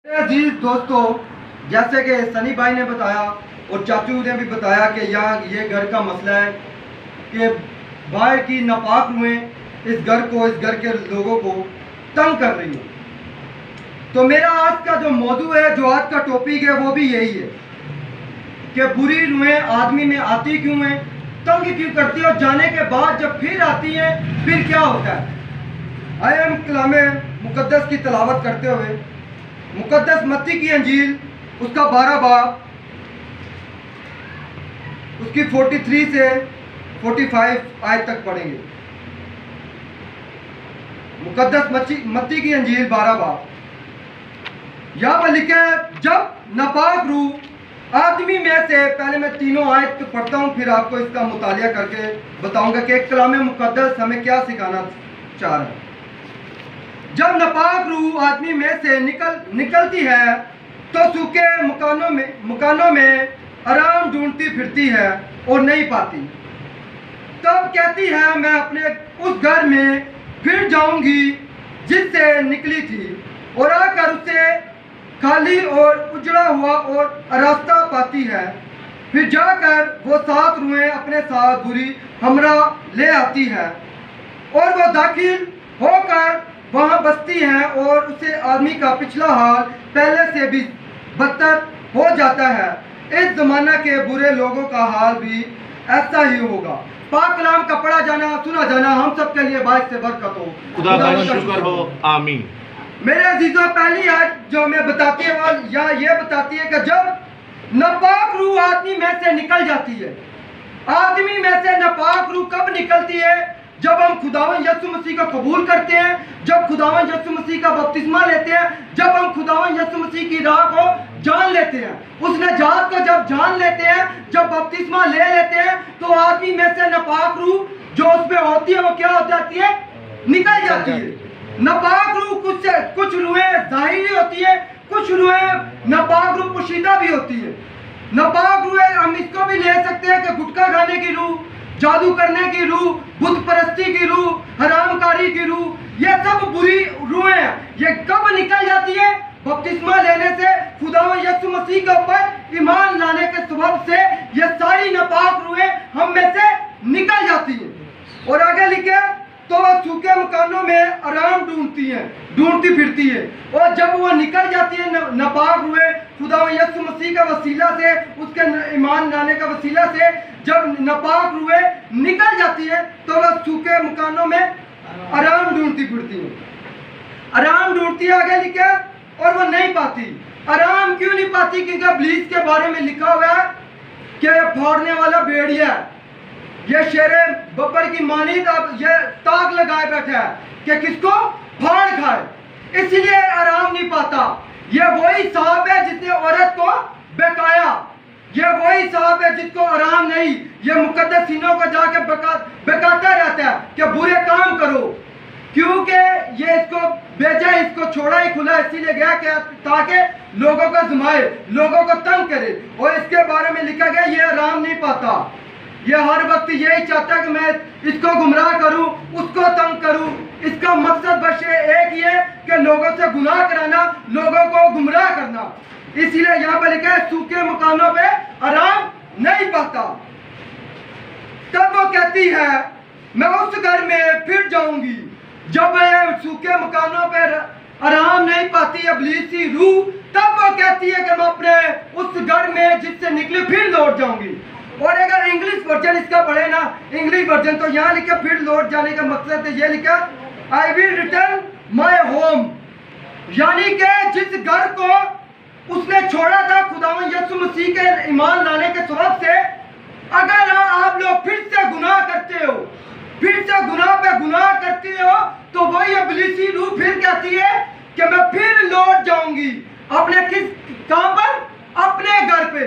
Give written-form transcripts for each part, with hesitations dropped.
अजीज दोस्तों, जैसे कि सनी भाई ने बताया और चाचू ने भी बताया कि यहाँ ये घर का मसला है कि बाहर की नापाक रूहें इस घर के लोगों को तंग कर रही हैं। तो मेरा आज का जो मौजू है, जो आज का टॉपिक है, वो भी यही है कि बुरी रूहें आदमी में आती क्यों हैं, तंग क्यों करती है, और जाने के बाद जब फिर आती हैं फिर क्या होता है। आए हम कलामे मुकद्दस की तलावत करते हुए मुकद्दस मत्ती की अंजील उसका 12 बाब उसकी 43 से 45 आयत तक पढ़ेंगे। मुकद्दस मत्ती की अंजील 12 बाब, यहाँ पर लिखे जब नापाक रूह आदमी में से, पहले मैं तीनों आयत पढ़ता हूँ फिर आपको इसका मुतालिया करके बताऊंगा कि कलामे मुकद्दस हमें क्या सिखाना चाह रहा है। जब नापाक रूह आदमी में से निकलती है तो सूखे मकानों में आराम ढूंढती फिरती है और नहीं पाती। तब कहती है मैं अपने उस घर में फिर जाऊंगी जिससे निकली थी, और आकर उसे खाली और उजड़ा हुआ और रास्ता पाती है। फिर जाकर वो 7 रूहें अपने साथ बुरी हमरा ले आती है और वो दाखिल होकर वहाँ बसती हैं और उसे आदमी का पिछला हाल पहले से भी बदतर हो जाता है। इस जमाना के बुरे लोगों का हाल भी ऐसा ही होगा। पाक कलाम का पढ़ा जाना, सुना जाना हम सब के लिए बाइस से बरकत हो, खुदा का शुक्र हो, आमीन। मेरे अजीजों, पहली आयत जो हमें बताती है वो ये बताती है कि जब नापाक रूह आदमी में से निकल जाती है। आदमी में से नापाक रूह कब निकलती है? जब हम खुदावन यीशु मसीह को कबूल करते हैं, जब खुदावन यीशु मसीह का बपतिस्मा लेते हैं, जब हम खुदावन यीशु मसीह की राह को जान लेते हैं, उस निजात को जब जान लेते हैं, जब बपतिस्मा ले लेते हैं, तो आदमी में से नापाक रूह जो उसमें होती है वो क्या हो जाती है? निकल जाती है। नापाक रूह कुछ रूहें जाहिरी होती है, कुछ रूहें नापाक रूह पोशीदा भी होती है। नापाक रूहें हम इसको भी ले सकते हैं कि गुटखा खाने की रूह, जादू करने की रूह, बुत परस्ती की रूह, हरामकारी की रूह, ये सब बुरी रूहें हैं। ये कब निकल जाती है? बपतिस्मा लेने से, खुदावंद यीशु मसीह के ऊपर ईमान लाने के सबब से ये सारी नापाक रूहें हम में से निकल जाती हैं। और आगे लिखे तो वह सूखे मकानों में आराम ढूंढती फिरती है, और जब वो निकल जाती है नापाक रूहें खुदावंद यीशु मसीह का वसीला से, उसके ईमान लाने का वसीला से जब नापाक रूहें निकल जाती है तो वह सूखे मकानों में आराम ढूंढती फिरती है। आराम ढूंढती है, आगे लिखे, और वो नहीं पाती। आराम क्यों नहीं पाती? क्योंकि इब्लीस के बारे में लिखा हुआ है कि फाड़ने वाला भेड़िया, ये शेरे बब्बर की मानी ये ताक लगाए बैठा है कि किसको फाड़ खाए, इसलिए आराम नहीं पाता। ये वही साहब है जिसने औरत को बेकाया, ये वही साहब है जिसको आराम नहीं, ये मुकद्दस सीनों को जाके बेकाता रहता है कि बुरे काम करो, क्योंकि ये इसको भेजा, इसको छोड़ा ही खुला इसीलिए गया कि ताकि लोगों को जमाए, लोगों को तंग करे। और इसके बारे में लिखा गया ये आराम नहीं पाता, ये हर वक्त यही चाहता है कि मैं इसको गुमराह करूं, उसको तंग करूं। इसका मकसद बस एक ही है कि लोगों से गुनाह कराना, लोगों को गुमराह करना। इसलिए यहाँ पर लिखा है सूखे मकानों पे आराम नहीं पाता। तब वो कहती है मैं उस घर में फिर जाऊंगी। जब वह सूखे मकानों पे आराम नहीं पाती इब्लीसी रूह, तब वो कहती है कि मैं अपने उस घर में जिससे निकली फिर लौट जाऊंगी। और अगर इंग्लिश वर्जन इसका पढ़े ना, इंग्लिश वर्जन, तो यहाँ लिखा फिर लौट जाने का मकसद है, ये लिखा I will return my home, यानी कि जिस घर को उसने छोड़ा था खुदावंद यीशु मसीह के ईमान लाने के सबब से, अगर आप लोग फिर से गुनाह करते हो, फिर से गुनाह पे गुनाह करते हो, तो वही इब्लीसी रूह फिर कहती है कि मैं फिर लौट जाऊंगी अपने किस काम पर? अपने घर पे।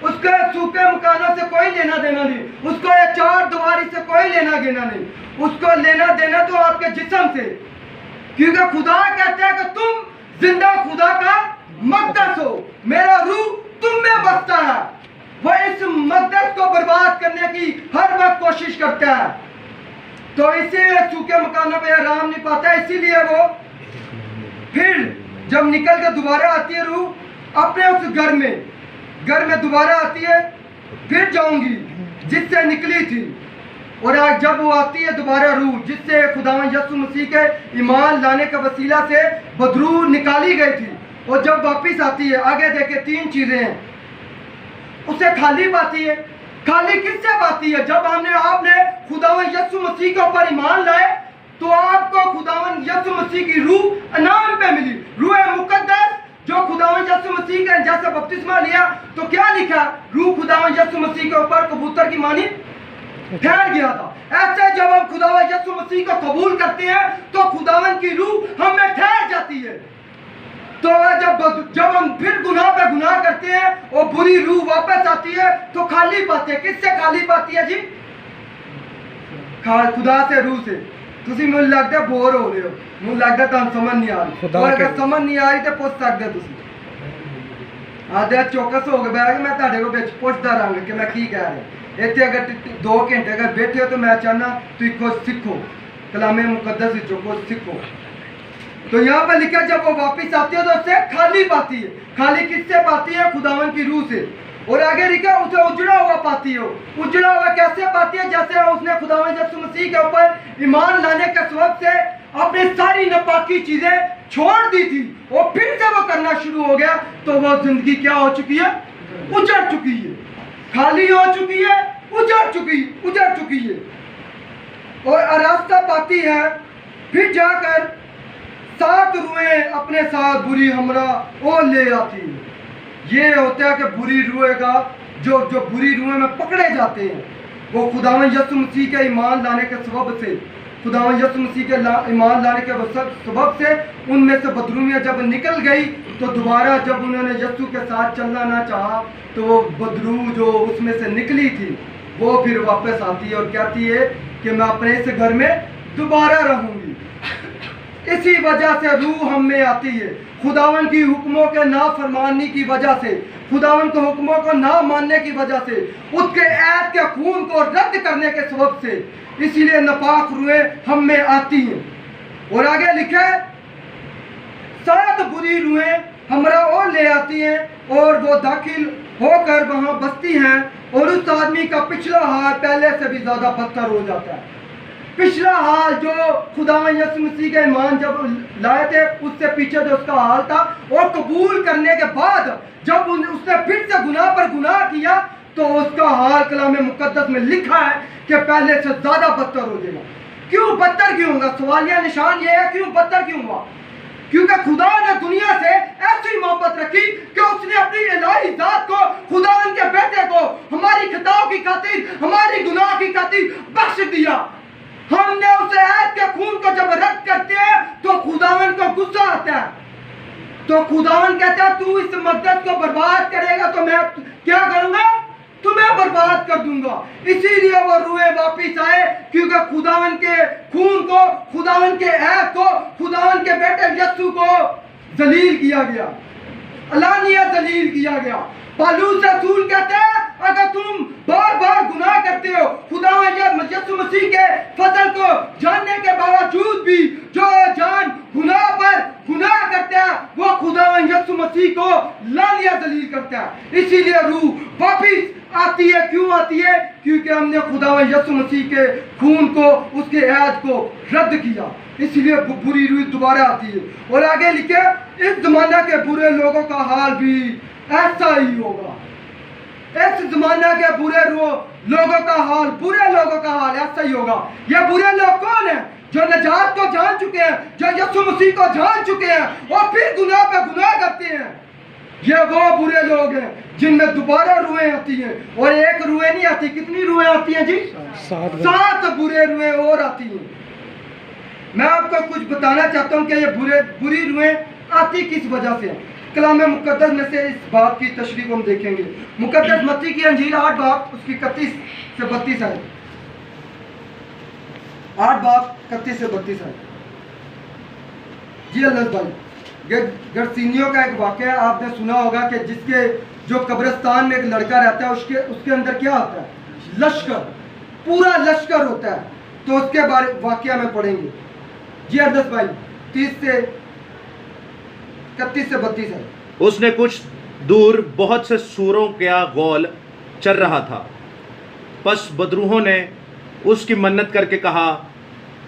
उसके सूखे मकानों से कोई लेना देना नहीं, उसको ये 4 दीवारी से कोई लेना देना नहीं, उसको लेना देना तो आपके जिस्म से, क्योंकि खुदा कहता है कि तुम जिंदा खुदा का मकदस हो, मेरा रूह तुम में बसता है। वह इस मकदस को बर्बाद करने की हर वक्त कोशिश करता है। तो इसीलिए सूखे मकानों पे आराम नहीं पाता, इसीलिए वो फिर जब निकल के दोबारा आती है रूह अपने उस घर में दोबारा आती है, फिर जाऊंगी जिससे निकली थी। और आज जब वो आती है दोबारा रूह जिससे खुदावंद यीशु मसीह के ईमान लाने का वसीला से बदरूह निकाली गई थी, और जब वापस आती है, आगे देखे 3 चीजें हैं। उसे खाली पाती है। खाली किससे पाती है? जब आपने खुदावंद यीशु मसीह के ऊपर ईमान लाए तो आपको खुदावंद यीशु मसीह की रूह इनाम पे मिली। रूह मुकद्दस जो खुदावंद यीशु मसीह का जैसे बपतिस्मा लिया तो क्या लिखा? रूह खुदावंद यीशु मसीह के ऊपर कबूतर की मानी ठहर गया था। ऐसे जब हम खुदावंद यीशु मसीह को कबूल करते हैं तो खुदावंद की रूह हम में ठहर जाती है। तो जब हम फिर गुनाह पे गुनाह करते हैं और बुरी रूह वापस आती है तो खाली पाते हैं। किससे खाली पाती है जी? खुदा से, रूह से। तुसी मुझे लगता बोर हो रहे हो, मुझे लगता तुम समझ नहीं आ रही। और अगर समझ नहीं आ रही तो पूछ सकते तुसी। आधे चौकस हो गए बैग मैं ताड़े को बिच पुछदा रहांगा कि मैं की कह रहा। इतने अगर 2 घंटे अगर बैठे हो तो मैं चाहना तुम कुछ सीखो, कलामे मुकद्दस विचों कुछ सीखो। तो यहाँ पर लिखा जब वो वापस आती है तो उससे खाली पाती है। खाली किससे पाती है? खुदावन की रूह से। और आगे लिखा उसे उजड़ा हुआ पाती है। उजड़ा हुआ कैसे पाती है? जैसे उसने खुदावंद यीशु मसीह के ऊपर ईमान लाने के सबब से अपनी सारी नापाकी चीजें छोड़ दी थी और फिर से वो करना शुरू हो गया, तो वो जिंदगी क्या हो चुकी है? उजड़ चुकी है, खाली हो चुकी है, उजड़ चुकी है। और रास्ता पाती है। फिर जाकर 7 रूहें अपने साथ बुरी हमरा और ले आती है। ये होता है कि बुरी रूहें का जो बुरी रूहें में पकड़े जाते हैं वो खुदावंद यीशु मसीह के ईमान लाने के सबब से, खुदावंद यीशु मसीह के ईमान लाने के सबब से उनमें से बदरूमियाँ जब निकल गई तो दोबारा जब उन्होंने यीशु के साथ चलना ना चाहा तो वो बदरू जो उसमें से निकली थी वो फिर वापस आती है और कहती है कि मैं अपने इस घर में दोबारा रहूंगी। इसी वजह से रूह हम में आती है। खुदावन की हुक्मों के ना फरमानी की वजह से, खुदावन के हुक्मों को ना मानने की वजह से, उसके ऐद के खून को रद्द करने के सबब से, इसीलिए नापाक रूहें हम में आती हैं। और आगे लिखे 7 बुरी रूहें हमरा और ले आती हैं और वो दाखिल होकर वहां बसती हैं और उस आदमी का पिछला हाल पहले से भी ज्यादा बदतर हो जाता है। पिछला हाल जो खुदावंद यीशु मसीह के ईमान जब लाए थे उससे पीछे जो उसका हाल था, और कबूल करने के बाद जब उसने फिर से गुनाह पर गुनाह किया तो उसका हाल कलामे मुकद्दस में लिखा है कि पहले से ज्यादा बदतर हो जाएगा। क्यों बदतर क्यों होगा? सवालिया निशान ये है, क्यों बदतर क्यों हुआ? क्योंकि खुदा ने दुनिया से ऐसी मोहब्बत रखी कि उसने अपनी इलाही जात को, खुदावन के बेटे को हमारी खताओं की खातिर, हमारी गुनाह की खातिर बख्श दिया। हमने उसे ऐद के खून को जब रद्द करते हैं तो खुदावन को गुस्सा आता है। तो खुदावन कहता है तू इस मकदस को बर्बाद करेगा तो मैं क्या करूंगा? तुम्हें बर्बाद कर दूंगा। इसीलिए वो रूहें वापिस आए क्योंकि खुदावन के खून को, खुदावन के ऐद को, खुदावन के बेटे यीशु को जलील किया गया, अलानिया जलील किया गया। पौलुस रसूल कहते हैं अगर तुम बार बार गुनाह करते हो, खुदावंद यीशु मसीह के फजल को जानने के बावजूद भी जो जान गुनाह पर गुनाह करता है वो खुदावंद यीशु मसीह को लानिया जलील करता है। इसीलिए रूह वापिस आती है। क्यों आती है? क्योंकि हमने खुदावंद यीशु मसीह के खून को, उसके ऐद को रद्द किया, इसलिए बुरी रूह दोबारा आती है। और आगे लिखे इस जमाना के बुरे लोगों का हाल भी ऐसा ही होगा। इस जमाना के बुरे लोगों का हाल, बुरे लोगों का हाल ऐसा ही होगा। ये बुरे लोग कौन है? जो नजात को जान चुके हैं, जो यीशु मसीह को जान चुके हैं और फिर गुनाह पे गुनाह करते हैं। ये वो बुरे लोग हैं जिनमें दोबारा रूहें आती हैं। और एक रूहें नहीं आती, कितनी रूहें आती हैं जी? 7 बुरे रूहें और आती हैं। मैं आपको कुछ बताना चाहता हूँ कि ये बुरी रूहें आती किस वजह से। कलाम मुकद्दस में से इस बात की तशरीह हम देखेंगे। मुकद्दस मत्ती की अंजील 8 बाब उसकी 31 से 32 है। 8 बाब 31 से 32 है। जी अल्लाह भाई, गरसीनियों का एक वाक़या आपने सुना होगा कि जिसके जो कब्रिस्तान में एक लड़का रहता है उसके अंदर क्या होता है? लश्कर, पूरा लश्कर होता है। तो उसके बारे वाक़या में पढ़ेंगे। जी अरदस भाई 30 से 31 से 32 है। उसने कुछ दूर बहुत से सूरों का गोल चल रहा था। बस बदरूहों ने उसकी मन्नत करके कहा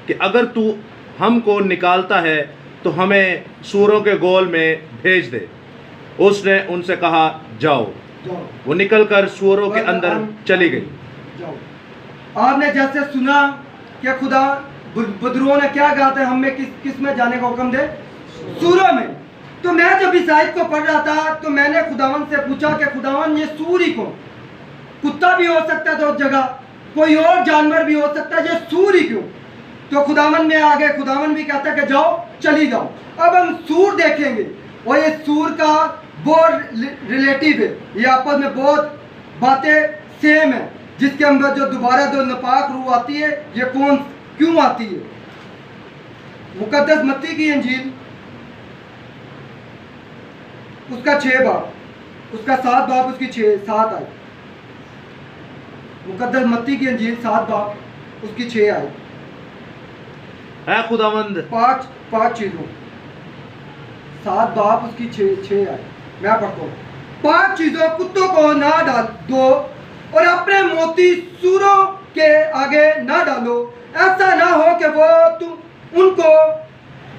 कि अगर तू हमको निकालता है तो हमें सूरों के गोल में भेज दे। उसने उनसे कहा जाओ। वो निकलकर सूरों के अंदर चली गई। जाओ। आपने जैसे सुना कि खुदा बदरूहों ने क्या कहा था, हमें किस में जाने का हुक्म दे? सूरों में। तो मैं जब इस आयत को पढ़ रहा था तो मैंने खुदावन से पूछा कि खुदावन ये सूर ही कौन? कुत्ता भी हो सकता था उस जगह, कोई और जानवर भी हो सकता है, ये सूर ही क्यों? तो खुदावन में आ गए। खुदावन भी कहता है कि जाओ, चली जाओ। अब हम सूर देखेंगे और ये सूर का बहुत रिलेटिव है, ये आपस में बहुत बातें सेम है। जिसके अंदर जो दोबारा जो नापाक रूह आती है, ये कौन क्यों आती है? मुकद्दस मत्ती की इंजील उसका 6 बाब, उसका 7 बाब, उसकी 7 आयत। मुकद्दस मत्ती की इंजील 7 बाब, उसकी 6 आयत है खुदावंद। पांच चीजों, 7 बाब, उसकी 6 आयत। मैं पढ़ता हूँ। 5 चीजों कुत्तों को ना डाल दो और अपने मोती सूरों के आगे ना डालो, ऐसा ना हो कि वो तुम उनको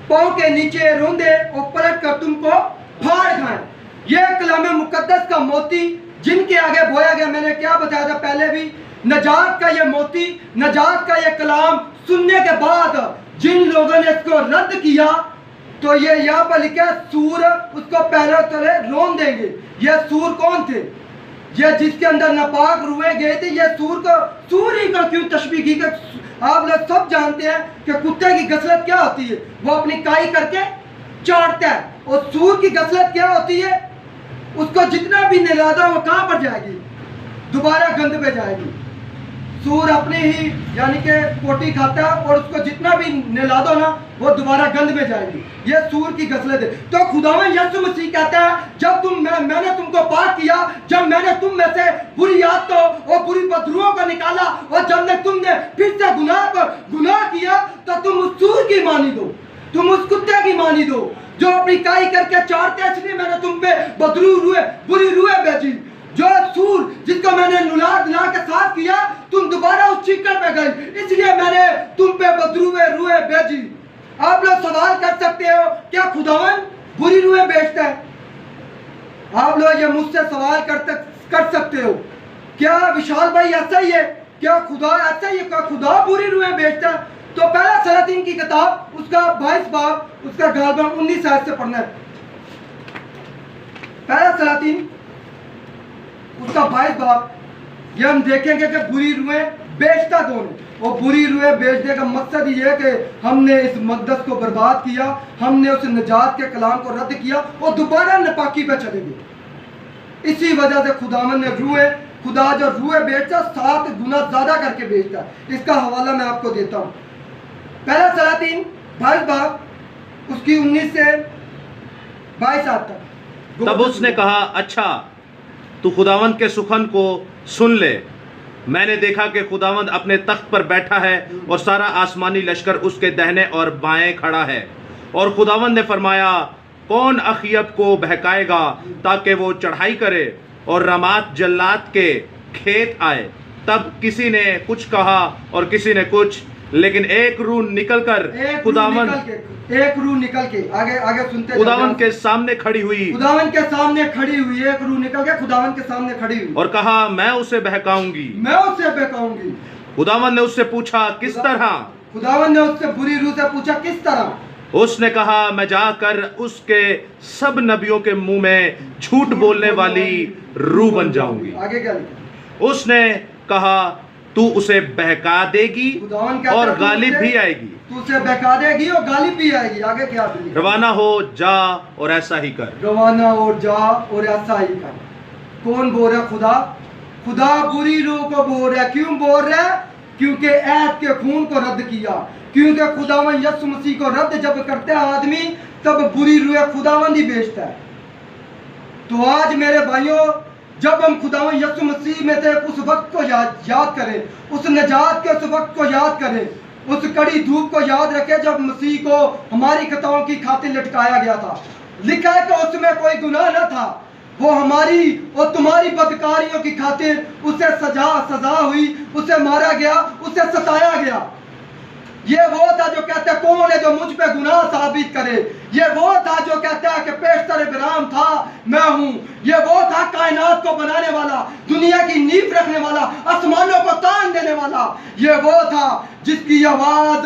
पांव के नीचे रोंदे और पलट कर तुमको फाड़ खाएं। ये कलाम मुकद्दस का मोती जिनके आगे बोया गया, मैंने क्या बताया था पहले भी, नजात का ये मोती, नजात का ये कलाम सुनने के बाद जिन लोगों ने इसको रद्द किया, तो ये यहाँ पर लिखा सूर उसको पैरों तले रोन देंगे। ये सूर कौन थे? ये जिसके अंदर नापाक रूहें गए थे। ये सूर ही का क्यों तशबीह की? आप लोग सब जानते हैं कि कुत्ते की गसलत क्या होती है, वो अपनी काई करके चाटता है। और सूर की गसलत क्या होती है? उसको जितना भी नहलादा वो कहाँ पर जाएगी? दोबारा गंद पे जाएगी। सूर अपने ही यानी कि पोटी खाता है और उसको जितना भी नहला दो ना, वो दोबारा गंद में जाएगी। ये सूर की गसलत है। तो खुदावन यीशु मसीह कहता है, जब मैंने तुमको पाक किया, जब मैंने तुम में से बुरी आदतों और बुरी बदरूहों को निकाला, और जब तुमने फिर से गुनाह पर गुनाह किया, तो तुम उस सूर की मानी दो, तुम उस कुत्ते की मानी दो जो अपनी काई करके चाटते हैं। इसलिए मैंने तुम पे बदरू रूहे, बुरी रूहें भेजी। जो सूर जिसको मैंने नुला दिला के साफ किया, तुम दोबारा उस चीकड़ पे गए, इसलिए मैंने तुम पे बदरूहे रूहें भेजी। आप लोग सवाल कर सकते हो, क्या खुदावन बुरी रूहें भेजता है? आप लोग ये मुझसे सवाल कर सकते हो, क्या विशाल भाई ऐसा ही है? क्या खुदा ऐसा ही है? क्या खुदा बुरी रूहें भेजता है? तो पहला सलातीन की किताब उसका 22 बाब, उसका गालबन 19 आयत से पढ़ना है। पहला सलातीन उसका 22 बाब, ये हम देखेंगे कि बुरी रूहें बेचता कौन है। और बुरी रूहें बेचने का मकसद ये है कि हमने इस मकदस को बर्बाद किया, हमने उस नजात के कलाम को रद्द किया और दोबारा नापाकी पे चले गए। इसी वजह से खुदावन ने खुदा जो रूहें बेचता 7 गुना ज्यादा करके बेचता। इसका हवाला मैं आपको देता हूँ। पहला सलातीन 22 बाब, उसकी 19 से 22 आयत तक। तब उसने कहा, अच्छा तू खुदावंद के सुखन को सुन ले। मैंने देखा कि खुदावंद अपने तख्त पर बैठा है और सारा आसमानी लश्कर उसके दाहिने और बाएं खड़ा है। और खुदावंद ने फरमाया, कौन अखियब को बहकाएगा ताकि वो चढ़ाई करे और रमात जल्लाद के खेत आए। तब किसी ने कुछ कहा और किसी ने कुछ, लेकिन एक रूह निकलकर आगे सुनते, खुदावन के सामने खड़ी हुई। खुदावन के सामने खड़ी हुई, एक रूह निकल के खुदावन के सामने खड़ी हुई और कहा, मैं उसे बहकाऊंगी, मैं उसे बहकाऊंगी। खुदावन ने उससे पूछा, किस तरह? खुदावन ने उससे बुरी रूह से पूछा, किस तरह? उसने कहा, मैं जाकर उसके सब नबियों के मुंह में झूठ बोलने वाली रूह बन जाऊंगी। आगे क्या लिखा? उसने कहा, तू उसे बहका देगी और गालिब भी आएगी। तू उसे बहका देगी और गालिब भी आएगी। आगे क्या? रवाना हो, जा और ऐसा ही कर। रवाना हो, जा और ऐसा ही कर। कौन बोल रहा? खुदा बुरी रूह को बोल रहा है। क्यों बोल रहा है? क्योंकि ऐद के खून को रद्द किया। क्योंकि खुदावन यीशु मसीह को रद्द जब करता है आदमी, तब बुरी रूह खुदावन ही बेचता है। तो आज मेरे भाइयों, जब हम खुदावन यीशु मसीह में थे, उस वक्त को याद करें, उस नजात के उस वक्त को याद करें, उस कड़ी धूप को याद रखें जब मसीह को हमारी खताओं की खातिर लटकाया गया था। लिखा है कि उसमें कोई गुनाह न था, वो हमारी और तुम्हारी बदकारियों की खातिर उसे सजा हुई, उसे मारा गया, उसे सताया गया। ये वो था जो कहता है कौन है जो मुझ पे गुनाह साबित करे। ये वो था जो कहता है कि पेशतर इब्राहिम था मैं हूं। ये वो था कायनात को बनाने वाला, दुनिया की नींव रखने वाला, आसमानों को तान देने वाला। ये वो था जिसकी आवाज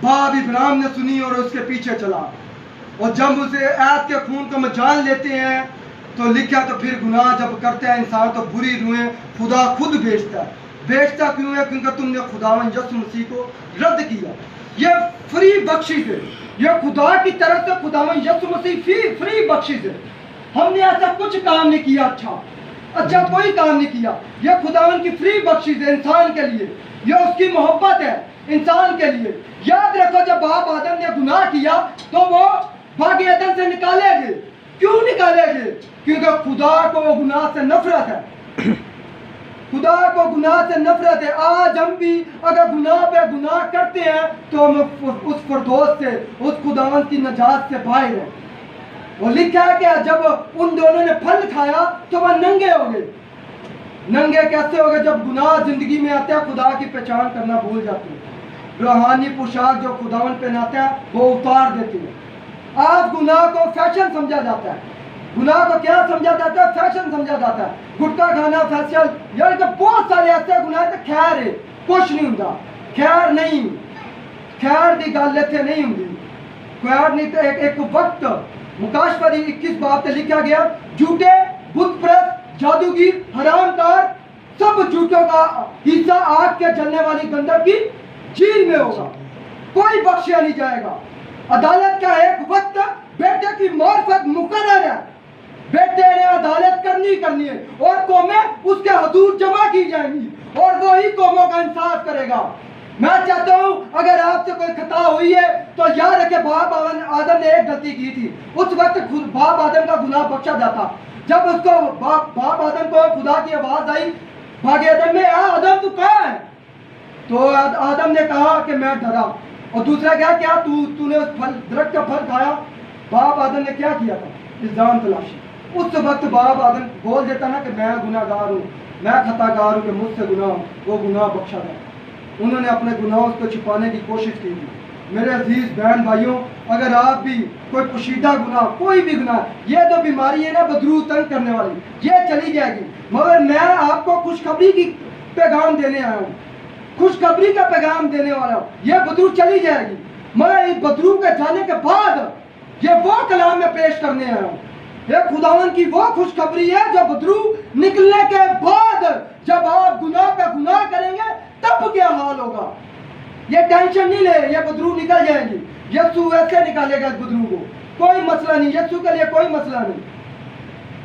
बाप इब्राहिम ने सुनी और उसके पीछे चला। और जब उसे ऐत के खून को हम जान लेते हैं तो लिखा, तो फिर गुनाह जब करता है इंसान तो बुरी रूहें खुदा खुद बेचता है। बेचता क्यों है? क्योंकि तुमने खुदावन यीशु मसीह को रद्द किया। ये फ्री बख्शिश है, ये खुदा की तरफ से खुदावन यीशु मसीह फ्री बख्शिश है। हमने ऐसा कुछ काम नहीं किया, अच्छा कोई काम नहीं किया। ये खुदावन की फ्री बख्शिश है इंसान के लिए, ये उसकी मोहब्बत है इंसान के लिए। याद रखो, जब बाप आदम ने गुनाह किया तो वो बाग एदन से निकाले गए। क्यों निकाले गए? क्योंकि खुदा को गुनाह से नफरत है। खुदा को गुनाह से नफरत है। आज हम भी अगर गुनाह पे गुनाह करते हैं तो हम उस फरदौस से, उस खुदावन की नजात से बाहर हैं। वो लिखा है कि जब उन दोनों ने फल खाया तो वह नंगे हो गए। नंगे कैसे हो गए? जब गुनाह जिंदगी में आता है खुदा की पहचान करना भूल जाते हैं। रूहानी पोशाक जो खुदावन पहनाता है वो उतार देती है। आज गुनाह को फैशन समझा जाता है। गुनाह को क्या समझा जाता है? फैशन समझा जाता है। गुटखा खाना फैशन, यार तो बहुत सारे ऐसे गुनाह थे। खैर है, कुछ नहीं होता, खैर नहीं, खैर की गल इतने नहीं होंगी। खैर नहीं तो एक वक्त मुकाशफरी 21 बाब से लिखा गया, झूठे बुतप्रस्त जादूगर हरामकार सब झूठों का हिस्सा आग के जलने वाली गंधक की झील में होगा, कोई बख्शा नहीं जाएगा। अदालत का एक वक्त बेटे की मार्फत मुकर्रर है। बेटे ने अदालत करनी है और कौमें उसके हुजूर जमा की जाएंगी और वही कौमों का इंसाफ करेगा। मैं चाहता हूं अगर आपसे कोई खता हुई है तो याद रखे बाप आदम ने एक गलती की थी। उस वक्त बाप आदम का गुनाह बख्शा जाता। जब उसको बाप आदम को खुदा की आवाज आई भागे आदम में, आदम तू कहाँ है? तो आदम ने कहा कि मैं डरा। और दूसरा क्या तूने उस दरख्त का फल खाया? बाप आदम ने क्या किया था? इल्जाम तलाशी। उस वक्त बाप आदम बोल देता ना कि मैं गुनाहगार हूँ, मैं खतागार हूँ, कि मुझसे गुनाह, वो गुनाह बख्शा गया। उन्होंने अपने गुनाहों को छिपाने की कोशिश की थी। मेरे अजीज बहन भाइयों, अगर आप भी कोई पोशीदा गुनाह, कोई भी गुनाह, ये तो बीमारी है ना बदरू तंग करने वाली, ये चली जाएगी। मगर मैं आपको खुशखबरी की पैगाम देने आया हूँ, खुशखबरी का पैगाम देने वाला हूँ। ये बदरू चली जाएगी, मगर इस बदरू के जाने के बाद ये वो कलाम में पेश करने आया हूँ। ये खुदावन की वो खुशखबरी है जो बदरू निकलने के बाद, जब आप गुनाह पे गुनाह करेंगे तब क्या हाल होगा। ये टेंशन नहीं ले, ये बदरू निकल जाएंगी। यीशु ऐसे निकालेगा इस बदरू को, कोई मसला नहीं, यीशु के लिए कोई मसला नहीं।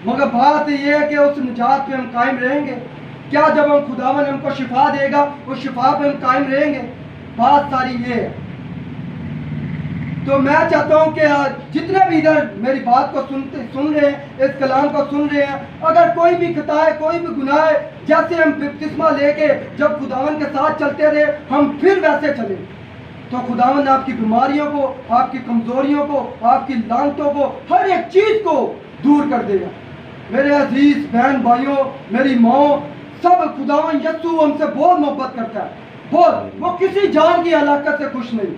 मगर बात ये है कि उस निजात पे हम कायम रहेंगे क्या? जब हम खुदावन हमको शिफा देगा उस शिफा पे हम कायम रहेंगे। बात सारी ये है। तो मैं चाहता हूं कि जितने भी इधर मेरी बात को सुन रहे हैं, इस कलाम को सुन रहे हैं, अगर कोई भी खता है, कोई भी गुनाह है, जैसे हम बपतिस्मा लेके जब खुदावन के साथ चलते रहे हम फिर वैसे चले, तो खुदावन आपकी बीमारियों को, आपकी कमजोरियों को, आपकी लानतों को, हर एक चीज को दूर कर देगा। मेरे अजीज बहन भाइयों, मेरी माँ, सब खुदावन यीशु हमसे बहुत मोहब्बत करता है, बहुत। वो किसी जान की हलाकत से खुश नहीं,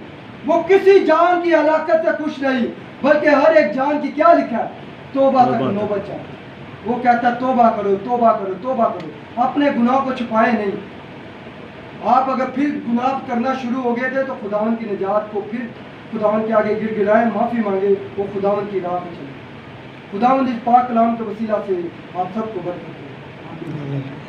वो किसी जान की हलाकत से खुश नहीं, बल्कि हर एक जान की क्या लिखा है? तौबा तक नौबत चाहे। वो कहता है तौबा करो, तौबा करो, तौबा करो, अपने गुनाह को छुपाए नहीं। आप अगर फिर गुनाह करना शुरू हो गए थे तो खुदावन की निजात को फिर खुदावन के आगे गिर गिराए, माफ़ी मांगे, वो खुदावन की राह में चले। खुदावन इस पाक कलाम के वसीला से आप सबको बरकत दे।